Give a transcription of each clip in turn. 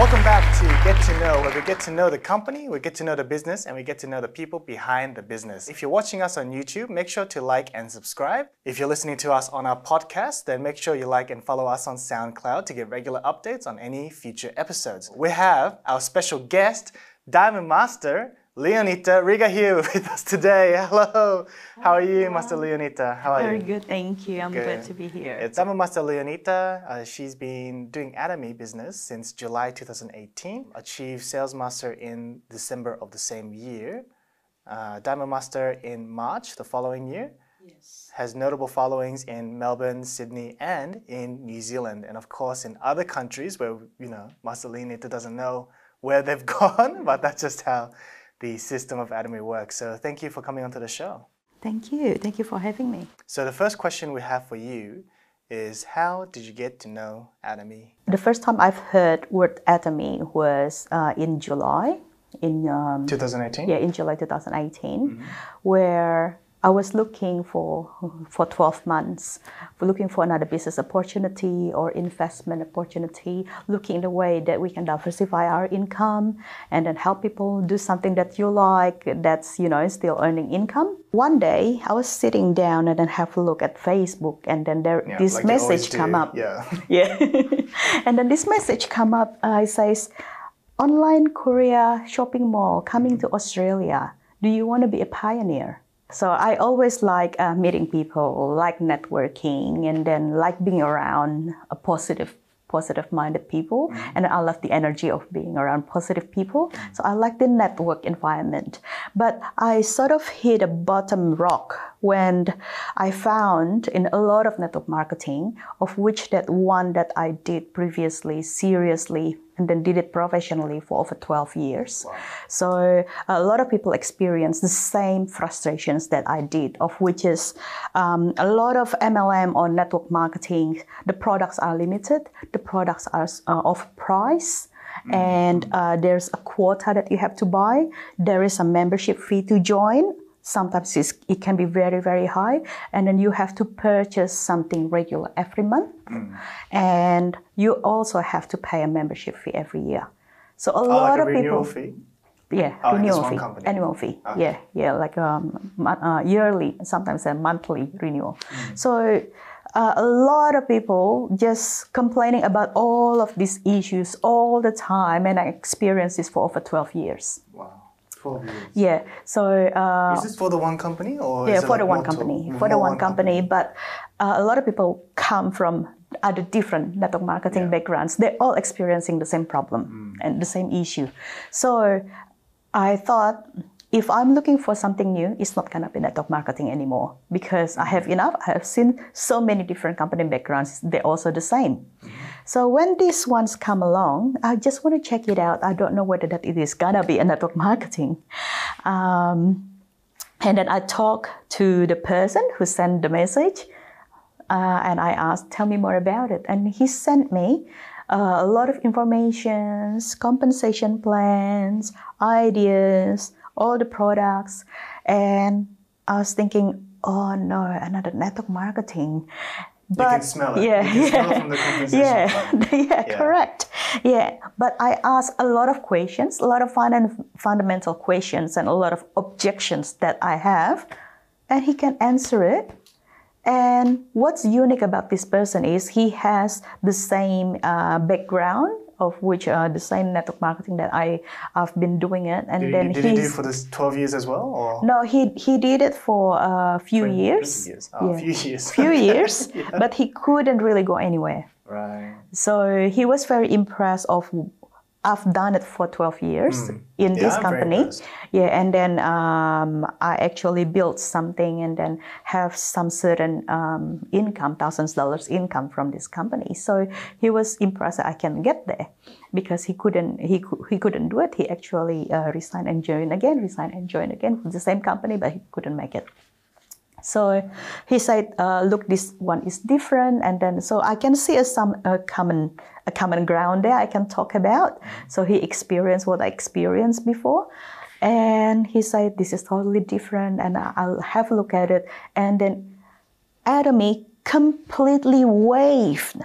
Welcome back to Get to Know, where we get to know the company, we get to know the business, and we get to know the people behind the business. If you're watching us on YouTube, make sure to like and subscribe. If you're listening to us on our podcast, then make sure you like and follow us on SoundCloud to get regular updates on any future episodes. We have our special guest, Diamond Master, Lionita Regar here with us today. Hello. How are you, Master Leonita? How are you? Very good, thank you. I'm glad to be here. It's Diamond Master Leonita. She's been doing Atomy business since July 2018. Achieved Sales Master in December of the same year. Diamond Master in March the following year. Yes. Has notable followings in Melbourne, Sydney, and in New Zealand. And of course in other countries where, Master Leonita doesn't know where they've gone, but that's just how the system of Atomy works. So thank you for coming onto the show. Thank you. Thank you for having me. So the first question we have for you is, how did you get to know Atomy? The first time I've heard word Atomy was in July. In 2018? Yeah, in July 2018, where I was looking for 12 months, looking for another business opportunity or investment opportunity, looking in the way that we can diversify our income and then help people do something that you like, that's, still earning income. One day, I was sitting down and then have a look at Facebook, and then this like message come up. Yeah. Yeah. And then this message come up, it says, online courier shopping mall coming to Australia. Do you want to be a pioneer? So I always like meeting people, like networking, and then like being around a positive-minded people. And I love the energy of being around positive people. So I like the network environment. But I sort of hit a bottom rock when I found in a lot of network marketing, of which that one that I did previously seriously and then did it professionally for over 12 years. Wow. So a lot of people experience the same frustrations that I did, of which is a lot of MLM or network marketing, the products are limited, the products are of price, and there's a quota that you have to buy. There is a membership fee to join. Sometimes it can be very, very high. And then you have to purchase something regular every month. And you also have to pay a membership fee every year. So a lot like of renewal people... fee? Yeah, renewal fee, annual fee. Okay. Yeah, like yearly, sometimes a monthly renewal. So a lot of people just complaining about all of these issues all the time, and I experienced this for over 12 years. Wow. 12 years. Yeah, so... is this for the one company? Or yeah, is it for like the one company. For the one company, but a lot of people come from other different network marketing backgrounds. They're all experiencing the same problem and the same issue. So I thought, if I'm looking for something new, it's not going to be network marketing anymore, because I have enough. I have seen so many different company backgrounds. They're also the same. So when these ones come along, I just want to check it out. I don't know whether that it is going to be a network marketing. And then I talk to the person who sent the message, and I asked, tell me more about it. And he sent me a lot of information, compensation plans, ideas, all the products. And I was thinking, oh no, another network marketing. But, you can smell it. You can smell it from the compensation plan. Correct. Yeah, but I asked a lot of questions, a lot of fundamental questions, and a lot of objections that I have, and he can answer it. And what's unique about this person is he has the same background, of which the same network marketing that I've been doing it. And did he do it for this 12 years as well? Or? No, he did it for a few years. Oh, a few years. Few years, but he couldn't really go anywhere. Right. So he was very impressed of, I've done it for 12 years in this company. Yeah, and then I actually built something and then have some certain income, $1,000 income from this company. So he was impressed that I can get there, because he couldn't do it. He actually resigned and joined again with the same company, but he couldn't make it. So he said, look, this one is different. And then, so I can see a common ground there I can talk about. So he experienced what I experienced before. And he said, this is totally different. And I'll have a look at it. And then Atomy completely waived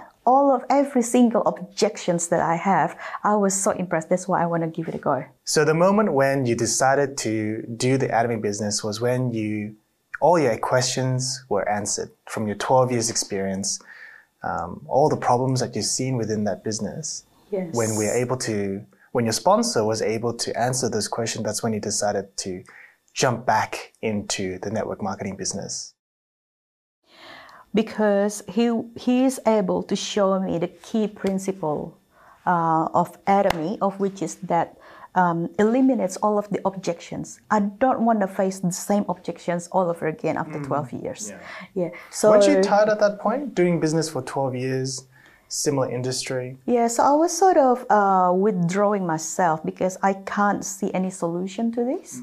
every single objections that I have, I was so impressed. That's why I want to give it a go. So the moment when you decided to do the Atomy business was when all your questions were answered from your 12 years experience, all the problems that you've seen within that business. Yes. When your sponsor was able to answer those questions, that's when you decided to jump back into the network marketing business. Because he is able to show me the key principle of Atomy, of which is that eliminates all of the objections. I don't want to face the same objections all over again after 12 years. Yeah. So weren't you tired at that point, doing business for 12 years, similar industry? Yeah, so I was sort of withdrawing myself because I can't see any solution to this.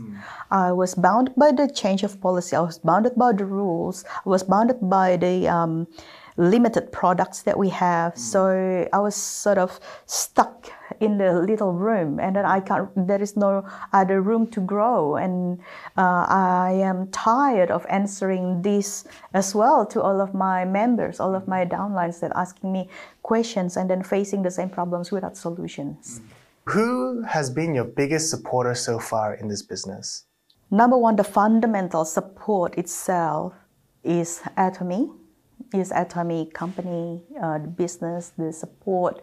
I was bound by the change of policy. I was bounded by the rules. I was bounded by the limited products that we have. So I was sort of stuck in the little room, and then there is no other room to grow. And I am tired of answering this as well to all of my members, all of my downlines that asking me questions and then facing the same problems without solutions. Who has been your biggest supporter so far in this business? Number one, the fundamental support itself is Atomy. Is Atomy company, the business, the support,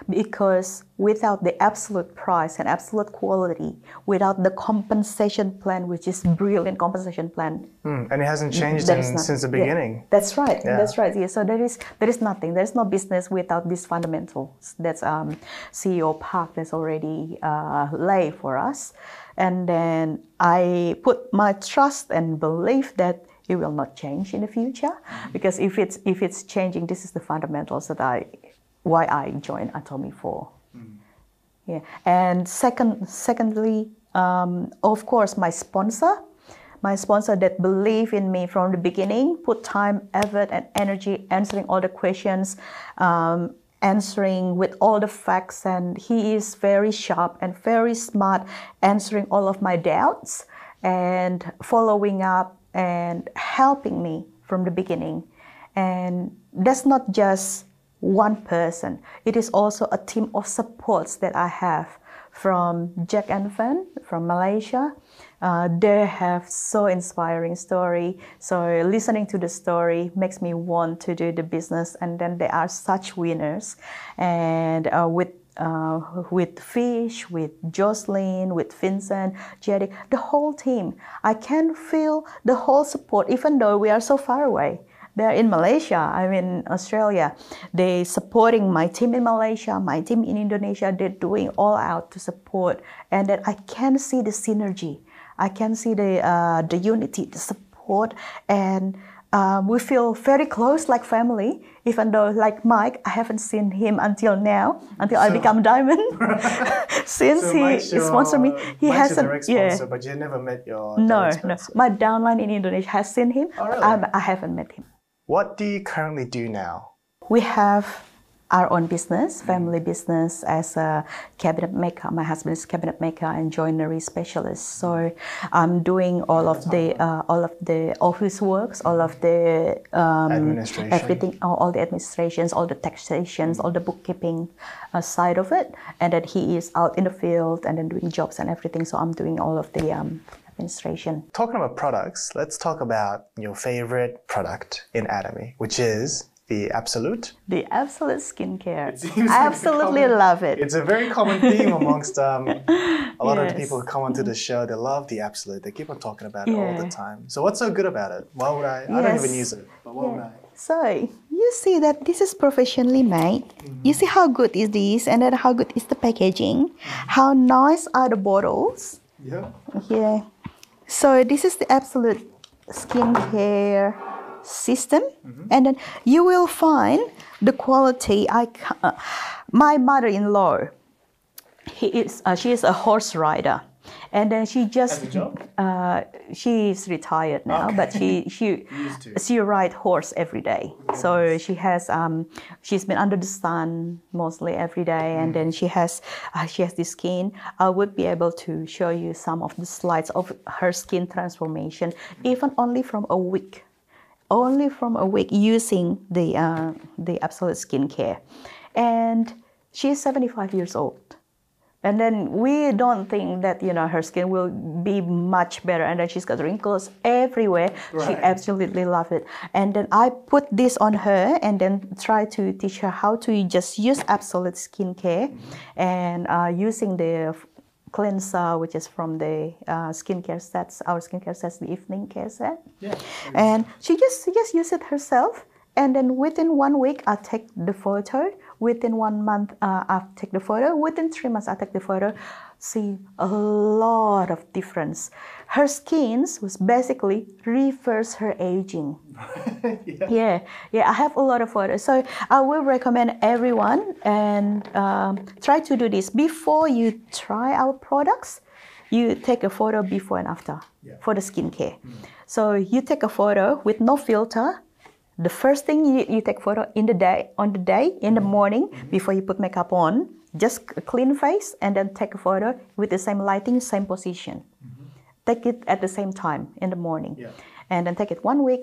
because without the absolute price and absolute quality, without the compensation plan, which is brilliant compensation plan, and it hasn't changed since the beginning. Yeah, that's right. Yeah. That's right. Yeah. So there is nothing. There is no business without these fundamentals. That's CEO Park that's already laid for us, and then I put my trust and belief that it will not change in the future, because if it's changing, this is the fundamentals that why I joined Atomy for. Yeah, and secondly, of course, my sponsor that believe in me from the beginning, put time, effort, and energy answering all the questions, answering with all the facts, and he is very sharp and very smart, answering all of my doubts and following up and helping me from the beginning. And that's not just one person. It is also a team of supports that I have from Jack and Van from Malaysia. They have so inspiring story. So listening to the story makes me want to do the business. And then they are such winners. And with Fish, with Jocelyn, with Vincent, Jerry, the whole team. I can feel the whole support, even though we are so far away. They're in Malaysia, I'm in Australia. They're supporting my team in Malaysia, my team in Indonesia. They're doing all out to support. And then I can see the synergy. I can see the unity, the support, and we feel very close, like family, even though, like Mike, I haven't seen him until now, until I become Diamond. Since he sponsored me, he hasn't. Mike's your direct sponsor, but you never met your No. sponsor. My downline in Indonesia has seen him. Oh, really? I haven't met him. What do you currently do now? We have our own business, family business, as a cabinet maker. My husband is cabinet maker and joinery specialist. So I'm doing all of the office works, all of the administration, everything, all the administrations, all the taxations, all the bookkeeping side of it. And then he is out in the field and then doing jobs and everything. So I'm doing all of the administration. Talking about products, let's talk about your favorite product in Atomy, which is the Absolute. The Absolute skincare. I absolutely love it. It's a very common theme amongst a lot of the people who come onto the show. They love the Absolute. They keep on talking about it all the time. So what's so good about it? Why would I don't even use it, but why would I? So you see that this is professionally made. You see how good is this, and then how good is the packaging. How nice are the bottles. Yeah. So this is the Absolute skincare system, and then you will find the quality. My mother-in-law, she is a horse rider, and then she just she is retired now, but she rides horse every day. So she has she's been under the sun mostly every day, and then she has this skin. I would be able to show you some of the slides of her skin transformation, even only from a week. only from a week using the Absolute skincare. And she's 75 years old. And then we don't think that, her skin will be much better. And then she's got wrinkles everywhere. Right. She absolutely loves it. And then I put this on her and then try to teach her how to just use Absolute skincare and using the cleanser, which is from the skincare sets, our skincare sets, the evening care set. Yeah. And she just uses it herself. And then within 1 week, I take the photo. Within 1 month, I take the photo. Within 3 months, I take the photo. See a lot of difference. Her skin was basically reverse her aging. Yeah. I have a lot of photos. So I will recommend everyone and try to do this. Before you try our products, you take a photo before and after for the skincare. So you take a photo with no filter. The first thing you take photo in the morning, before you put makeup on, just a clean face, and then take a photo with the same lighting, same position. Take it at the same time in the morning. And then take it 1 week,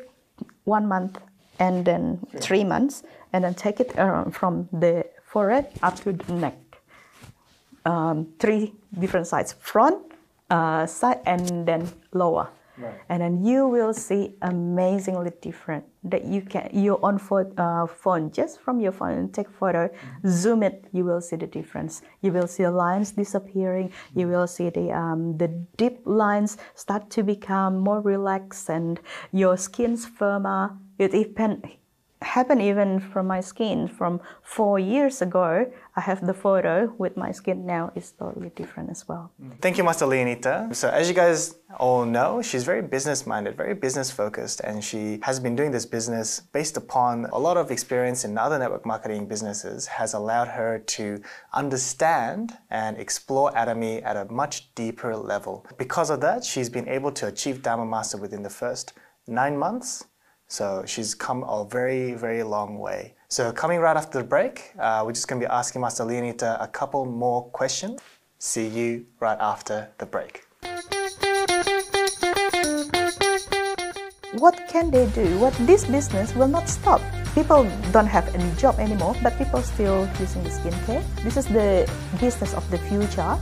1 month, and then 3 months, and then take it from the forehead up to the neck. 3 different sides, front, side, and then lower. Right. And then you will see amazingly different that you can your own phone, just from your phone, take photo, zoom it, you will see the difference. You will see the lines disappearing. You will see the deep lines start to become more relaxed, and your skin's firmer. It happened even from my skin from 4 years ago. I have the photo with my skin now. It's totally different as well. Thank you, Master Lionita. So as you guys all know, she's very business-minded, very business-focused, and she has been doing this business based upon a lot of experience in other network marketing businesses, has allowed her to understand and explore Atomy at a much deeper level. Because of that, she's been able to achieve Diamond Master within the first 9 months. So she's come a very, very long way. So coming right after the break, we're just going to be asking Master Lionita a couple more questions. See you right after the break. What can they do? This business will not stop. People don't have any job anymore, but people still using the skincare. This is the business of the future.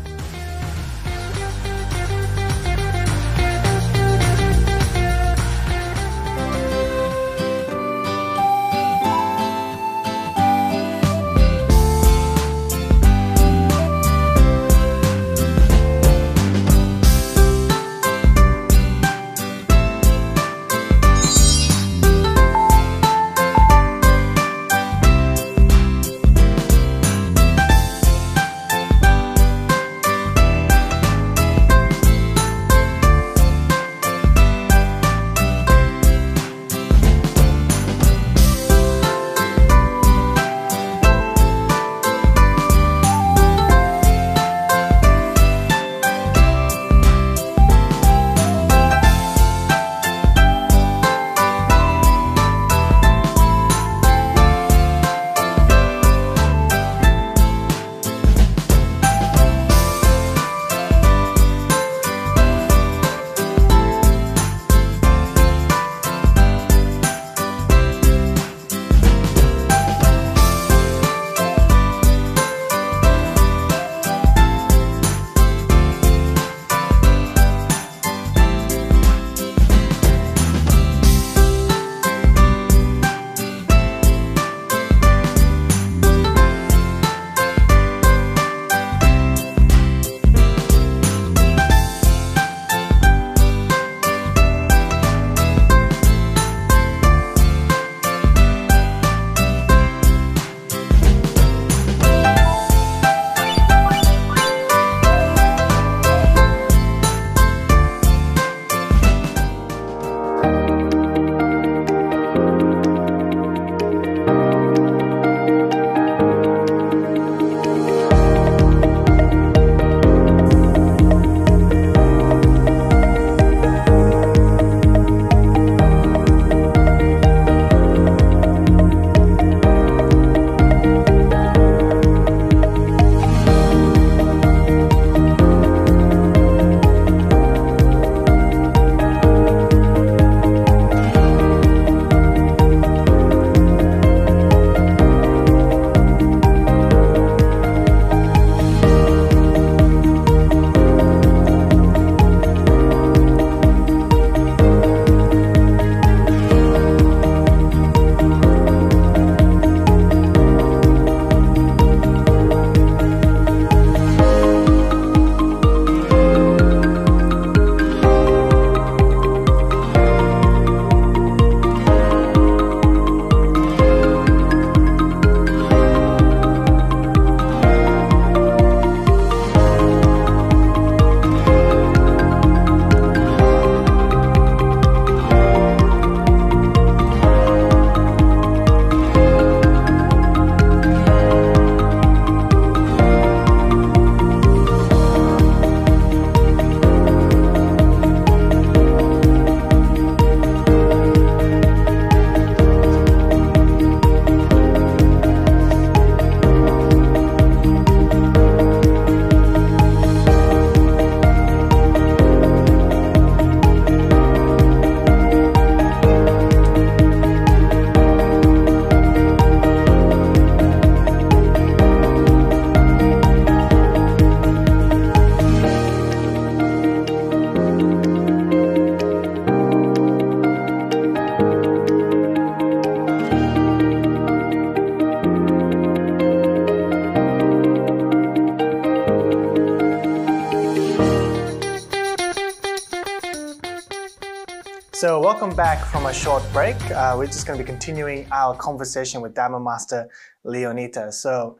So welcome back from a short break. We're just going to be continuing our conversation with Diamond Master Lionita. So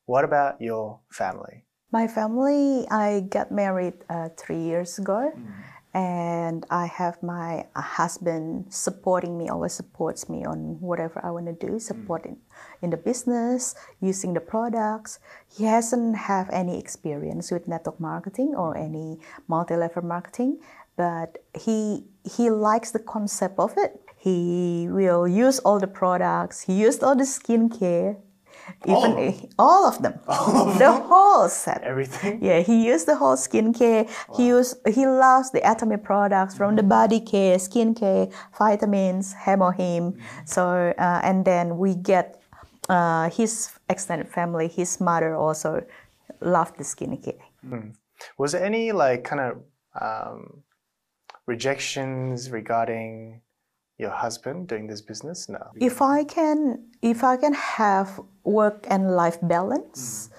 what about your family? My family, I got married 3 years ago. And I have my husband supporting me, always supports me on whatever I want to do, supporting in the business, using the products. He hasn't have any experience with network marketing or any multi-level marketing, but he likes the concept of it. He will use all the products. He used all the skincare. All of them. The whole set. Everything? Yeah, he used the whole skincare. Wow. He loves the Atomy products from the body care, skincare, vitamins, HemoHIM. So, and then we get his extended family, his mother also loved the skincare. Was there any kind of rejections regarding your husband doing this business? No. If I can have work and life balance,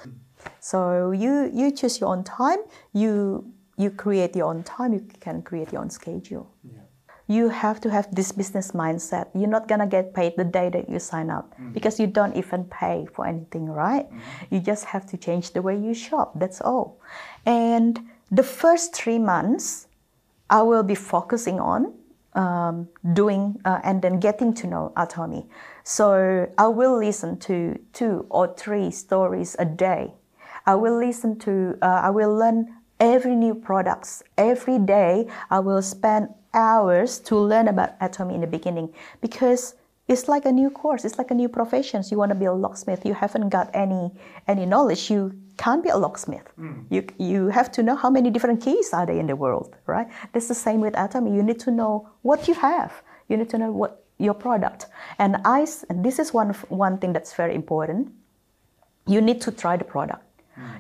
so you choose your own time, you create your own time, you can create your own schedule. Yeah. You have to have this business mindset. You're not gonna get paid the day that you sign up because you don't even pay for anything, right? You just have to change the way you shop, that's all. And the first 3 months, I will be focusing on doing and then getting to know Atomy. So I will listen to 2 or 3 stories a day. I will learn every new products. Every day I will spend hours to learn about Atomy in the beginning because it's like a new course. It's like a new profession. You want to be a locksmith. You haven't got any knowledge. You can't be a locksmith. You have to know how many different keys are there in the world, right? That's the same with Atomy. You need to know what you have. You need to know what your product. And this is one thing that's very important. You need to try the product.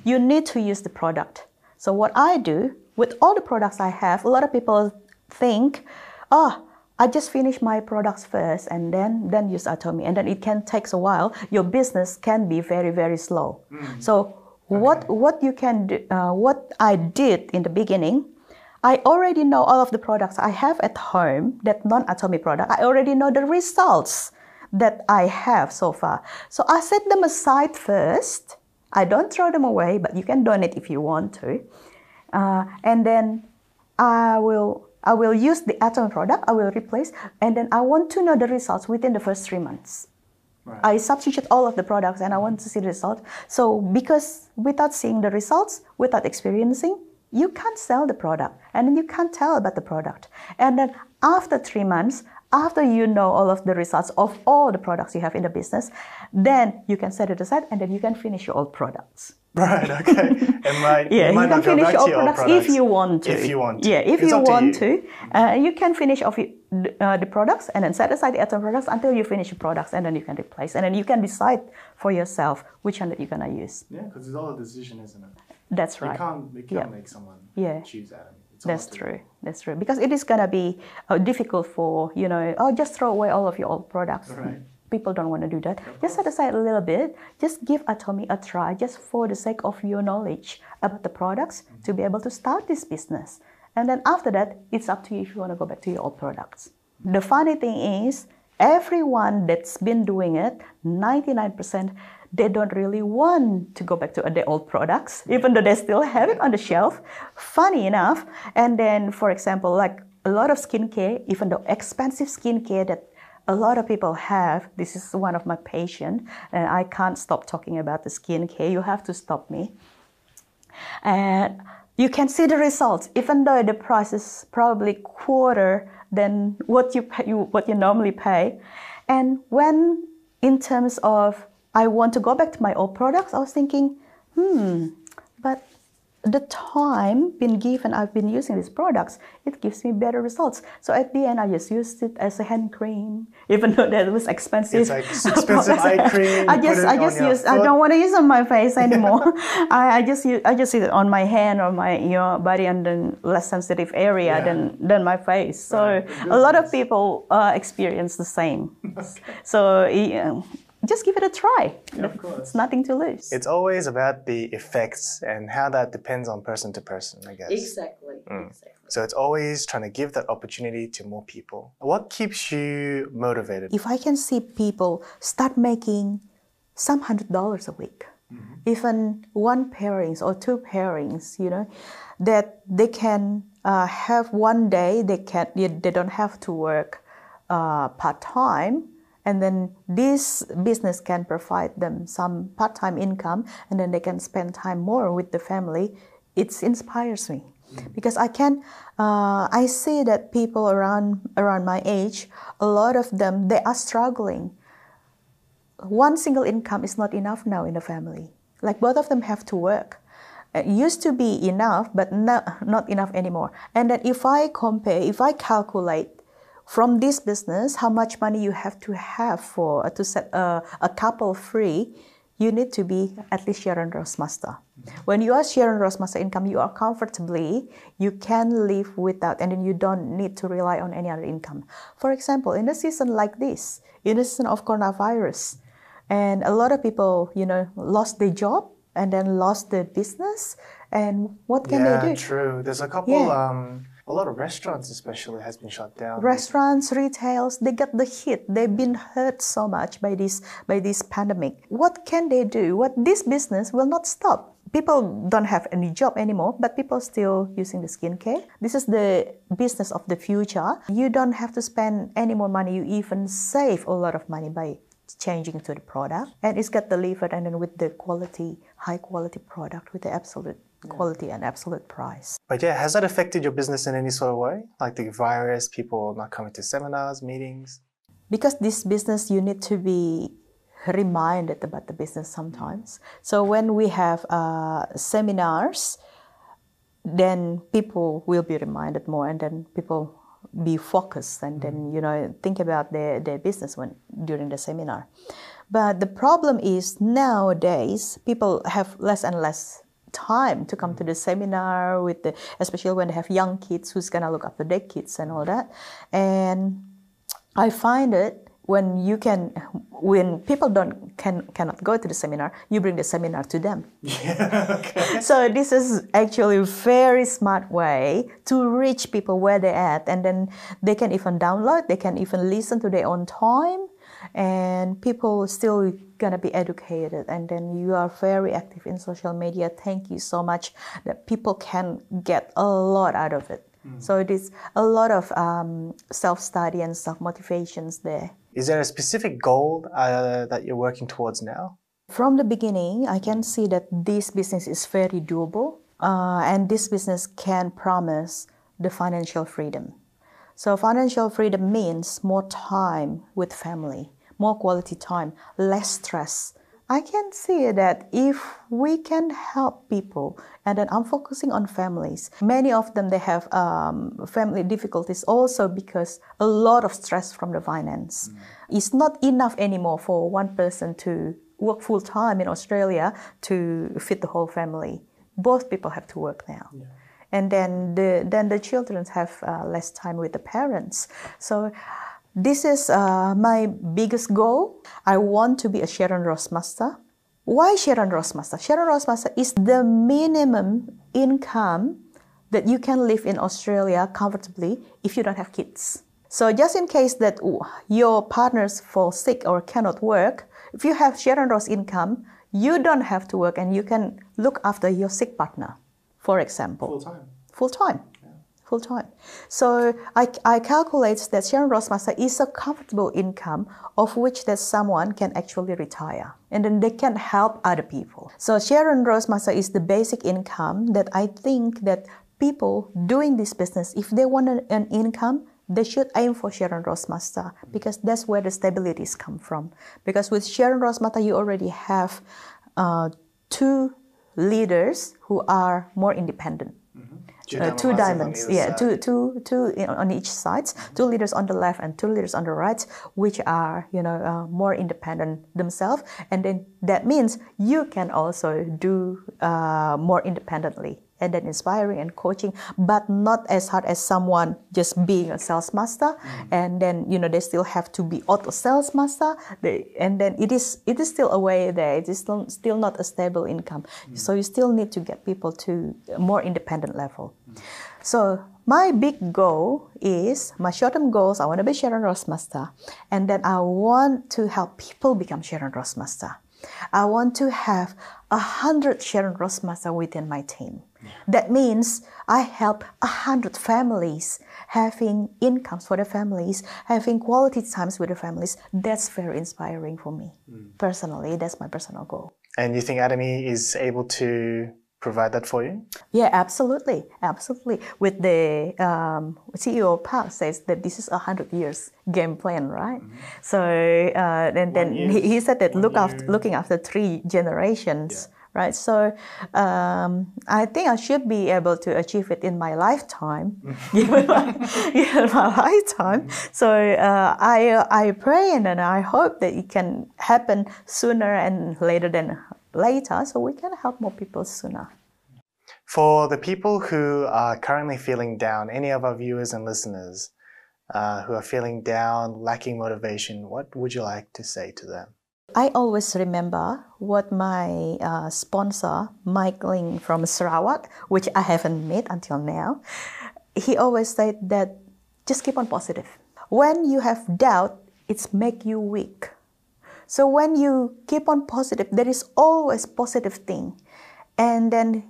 You need to use the product. So what I do with all the products I have, a lot of people think, I just finish my products first and then use Atomy, and then it can take a while. Your business can be very, very slow. So what you can do, what I did in the beginning, I already know all of the products I have at home, that non-Atomy product. I already know the results that I have so far. So I set them aside first. I don't throw them away, but you can donate if you want to. And then I will use the Atomy product, I will replace, and then I want to know the results within the first 3 months. Right. I substitute all of the products and I want to see the result. So because without seeing the results, without experiencing, you can't sell the product and then you can't tell about the product. And then after 3 months, after you know all of the results of all the products you have in the business, then you can set it aside and then you can finish your old products. Right, okay. And you can finish your old products if you want to. If you want to. Yeah, if you want to. You can finish off the products and then set aside the other products until you finish the products and then you can replace. And then you can decide for yourself which one that you're going to use. Yeah, because it's all a decision, isn't it? That's right. You can't make someone choose Atomy. That's true. That's true. Because it is going to be difficult for, just throw away all of your old products. Right. People don't want to do that. Just set aside a little bit. Just give Atomy a try, just for the sake of your knowledge about the products to be able to start this business. And then after that, it's up to you if you want to go back to your old products. The funny thing is, everyone that's been doing it, 99%, they don't really want to go back to their old products, even though they still have it on the shelf. Funny enough. And then, for example, like a lot of skincare, even though expensive skincare that a lot of people have, this is one of my patients, and I can't stop talking about the skincare. You have to stop me. And you can see the results, even though the price is probably quarter than what you normally pay. And when, in terms of, I want to go back to my old products, I was thinking, but the time been given, I've been using these products, it gives me better results. So at the end, I just used it as a hand cream, even though that was expensive. It's like expensive eye cream. I don't want to use it on my face anymore. I just use it on my hand or my body, and then less sensitive area than my face. So a lot of people experience the same. Okay. So just give it a try. Yeah, of course. It's nothing to lose. It's always about the effects and how that depends on person to person, I guess. Exactly. Exactly. So it's always trying to give that opportunity to more people. What keeps you motivated? If I can see people start making some $100 a week, even one pairings or two pairings, that they can have one day they don't have to work part-time, and then this business can provide them some part-time income, and then they can spend time more with the family. It inspires me because I see that people around my age, a lot of them, they are struggling. One single income is not enough now in the family. Like both of them have to work. It used to be enough, but not enough anymore. And then if I calculate from this business how much money you have to set a couple free, you need to be at least Sharon Ross Master. When you are Sharon Ross Master income, you are comfortably, you can live without, and then you don't need to rely on any other income. For example, in a season like this, in a season of coronavirus, and a lot of people, lost their job and then lost their business, and what can they do? Yeah, true. There's a couple, a lot of restaurants especially has been shut down. Restaurants, retails, they got the hit. They've been hurt so much by this pandemic. What can they do? This business will not stop. People don't have any job anymore, but people still using the skincare. This is the business of the future. You don't have to spend any more money. You even save a lot of money by changing to the product, and it's got delivered, and then with the high quality product with the absolute quality and absolute price. But yeah, has that affected your business in any sort of way? Like the virus, people not coming to seminars, meetings? Because this business, you need to be reminded about the business sometimes. So when we have seminars, then people will be reminded more, and then people be focused, and then think about their business during the seminar. But the problem is nowadays people have less and less time to come to the seminar, especially when they have young kids, who's gonna look after their kids and all that. And I find it when people cannot go to the seminar, you bring the seminar to them. Yeah, okay. So this is actually a very smart way to reach people where they're at, and then they can even download, they can even listen to their own time, and people still gonna be educated. And then you are very active in social media. Thank you so much that people can get a lot out of it. So it is a lot of self-study and self-motivations there. Is there a specific goal that you're working towards now? From the beginning, I can see that this business is very doable, and this business can promise the financial freedom. So financial freedom means more time with family, more quality time, less stress. I can see that if we can help people, and then I'm focusing on families. Many of them, they have family difficulties also because a lot of stress from the finance. It's not enough anymore for one person to work full-time in Australia to feed the whole family. Both people have to work now. Yeah. And then the children have less time with the parents. So this is my biggest goal. I want to be a Sharon Ross Master. Why Sharon Ross Master? Sharon Ross Master is the minimum income that you can live in Australia comfortably if you don't have kids. So just in case that your partners fall sick or cannot work, if you have Sharon Ross income, you don't have to work and you can look after your sick partner, for example. Full-time. Full-time. Full-time. So I calculate that Sharon Ross Master is a comfortable income of which that someone can actually retire, and then they can help other people. So Sharon Ross Master is the basic income that I think that people doing this business, if they want an income, they should aim for Sharon Ross Master, because that's where the stabilities come from. Because with Sharon Ross Master, you already have two leaders who are more independent. Two diamonds, two on each side, two leaders on the left and two leaders on the right, which are more independent themselves, and then that means you can also do more independently and then inspiring and coaching, but not as hard as someone just being a sales master, and then they still have to be auto sales master, and then it is still a way there. It is still not a stable income, so you still need to get people to a more independent level. So my big goal is, my short-term goals, I want to be Sharon Ross Master, and then I want to help people become Sharon Ross Master. I want to have 100 Sharon Ross Master within my team. That means I help 100 families having incomes for their families, having quality times with their families. That's very inspiring for me. Personally, that's my personal goal. And you think Atomy is able to provide that for you? Yeah, absolutely. Absolutely. With the CEO Park says that this is 100 years game plan, right? So, and then he said that looking after 3 generations, right? So, I think I should be able to achieve it in my lifetime, given my lifetime. So, I pray and I hope that it can happen sooner and later than later, so we can help more people sooner. For the people who are currently feeling down, any of our viewers and listeners who are feeling down, lacking motivation, what would you like to say to them? I always remember what my sponsor, Mike Ling from Sarawak, which I haven't met until now, he always said that just keep on positive. When you have doubt, it's make you weak. So when you keep on positive, there is always positive thing. And then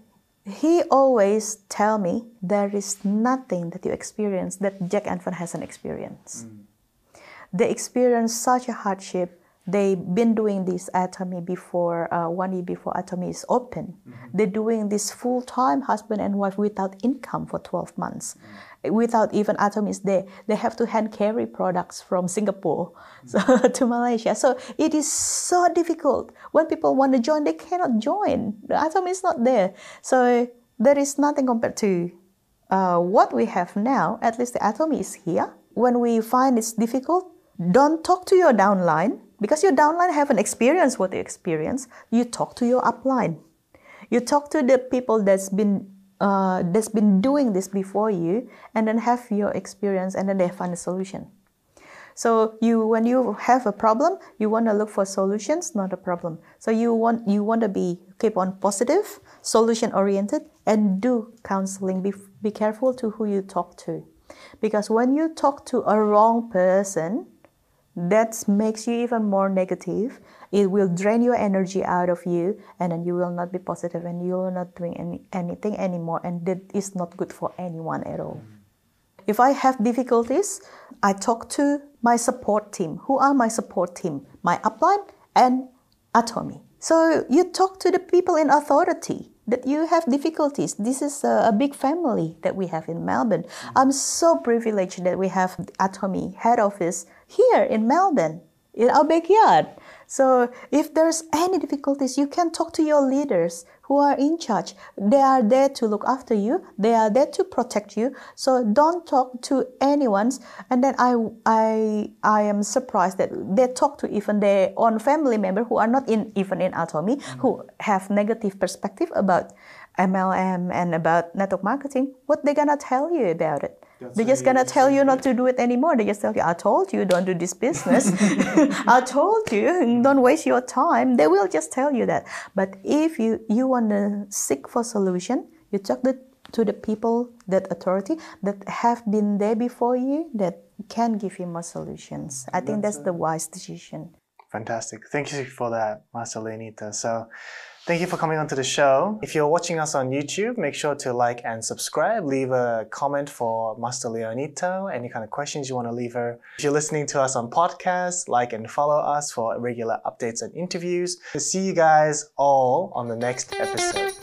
he always tell me there is nothing that you experience that Jack and Van hasn't experienced. They experienced such a hardship. They've been doing this Atomy before, 1 year before Atomy is open. They're doing this full-time husband and wife without income for 12 months. Without even Atomy is there. They have to hand carry products from Singapore to Malaysia. So it is so difficult. When people want to join, they cannot join. The Atomy is not there. So there is nothing compared to what we have now. At least the Atomy is here. When we find it's difficult, don't talk to your downline, because your downline haven't experienced what you experience. You talk to your upline. You talk to the people that's been doing this before you, and then have your experience, and then they find a solution. So when you have a problem, you want to look for solutions, not a problem. So you want to keep on positive, solution oriented, and do counseling. Be careful to who you talk to, because when you talk to a wrong person, that makes you even more negative. It will drain your energy out of you, and then you will not be positive, and you will not doing anything anymore, and that is not good for anyone at all. If I have difficulties, I talk to my support team. Who are my support team? My upline and Atomy. So you talk to the people in authority that you have difficulties. This is a big family that we have in Melbourne. I'm so privileged that we have Atomy head office here in Melbourne, in our backyard. So if there's any difficulties, you can talk to your leaders who are in charge. They are there to look after you. They are there to protect you. So don't talk to anyone. And then I am surprised that they talk to even their own family member who are not even in Atomy, who have negative perspective about MLM and about network marketing. What they gonna tell you about it? They're just gonna tell you not to do it anymore. They just tell you, I told you, don't do this business. I told you, don't waste your time. They will just tell you that. But if you want to seek for solution, you talk to the people, that authority, that have been there before you, that can give you more solutions. I think that's the wise decision. Fantastic. Thank you for that, Master Lionita. So, thank you for coming onto the show. If you're watching us on YouTube, make sure to like and subscribe. Leave a comment for Master Lionita, any kind of questions you want to leave her. If you're listening to us on podcasts, like and follow us for regular updates and interviews. See you guys all on the next episode.